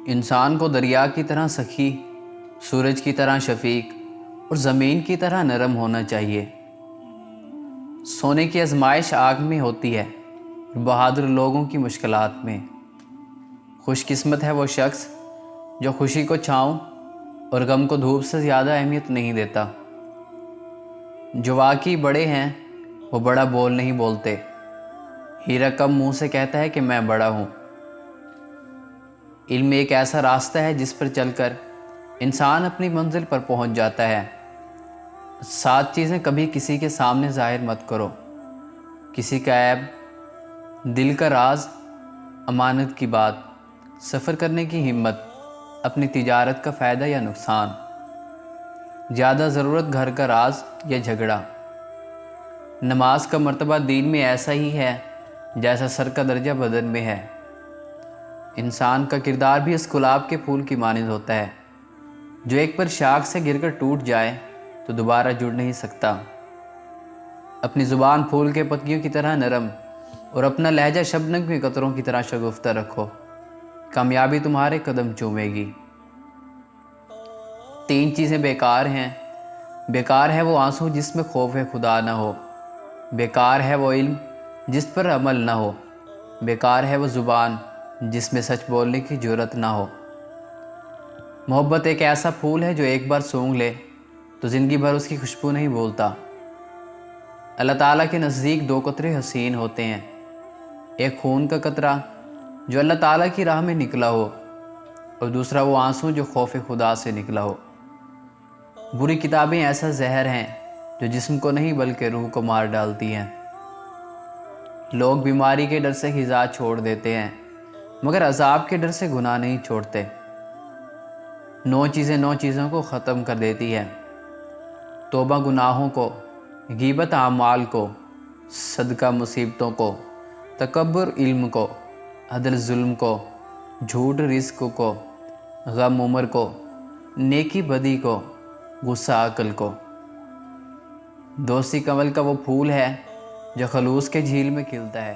انسان کو دریا کی طرح سخی، سورج کی طرح شفیق اور زمین کی طرح نرم ہونا چاہیے۔ سونے کی آزمائش آگ میں ہوتی ہے اور بہادر لوگوں کی مشکلات میں۔ خوش قسمت ہے وہ شخص جو خوشی کو چھاؤں اور غم کو دھوپ سے زیادہ اہمیت نہیں دیتا۔ جو واقعی بڑے ہیں وہ بڑا بول نہیں بولتے۔ ہیرا کم منہ سے کہتا ہے کہ میں بڑا ہوں۔ علم ایک ایسا راستہ ہے جس پر چل کر انسان اپنی منزل پر پہنچ جاتا ہے۔ 7 چیزیں کبھی کسی کے سامنے ظاہر مت کرو: کسی کا عیب، دل کا راز، امانت کی بات، سفر کرنے کی ہمت، اپنی تجارت کا فائدہ یا نقصان، زیادہ ضرورت گھر کا راز یا جھگڑا۔ نماز کا مرتبہ دین میں ایسا ہی ہے جیسا سر کا درجہ بدن میں ہے۔ انسان کا کردار بھی اس گلاب کے پھول کی مانند ہوتا ہے جو ایک بار شاخ سے گر کر ٹوٹ جائے تو دوبارہ جڑ نہیں سکتا۔ اپنی زبان پھول کے پتیوں کی طرح نرم اور اپنا لہجہ شبنم کے قطروں کی طرح شگفتہ رکھو، کامیابی تمہارے قدم چومے گی۔ 3 چیزیں بیکار ہیں۔ بیکار ہے وہ آنسو جس میں خوف خدا نہ ہو، بیکار ہے وہ علم جس پر عمل نہ ہو، بیکار ہے وہ زبان جس میں سچ بولنے کی جرت نہ ہو۔ محبت ایک ایسا پھول ہے جو ایک بار سونگھ لے تو زندگی بھر اس کی خوشبو نہیں بھولتا۔ اللہ تعالیٰ کے نزدیک 2 قطرے حسین ہوتے ہیں: ایک خون کا قطرہ جو اللہ تعالیٰ کی راہ میں نکلا ہو، اور دوسرا وہ آنسو جو خوف خدا سے نکلا ہو۔ بری کتابیں ایسا زہر ہیں جو جسم کو نہیں بلکہ روح کو مار ڈالتی ہیں۔ لوگ بیماری کے ڈر سے غذا چھوڑ دیتے ہیں مگر عذاب کے ڈر سے گناہ نہیں چھوڑتے۔ 9 چیزیں 9 چیزوں کو ختم کر دیتی ہے: توبہ گناہوں کو، غیبت اعمال کو، صدقہ مصیبتوں کو، تکبر علم کو، عدل ظلم کو، جھوٹ رزق کو، غم عمر کو، نیکی بدی کو، غصہ عقل کو۔ دوستی کمل کا وہ پھول ہے جو خلوص کے جھیل میں کھلتا ہے۔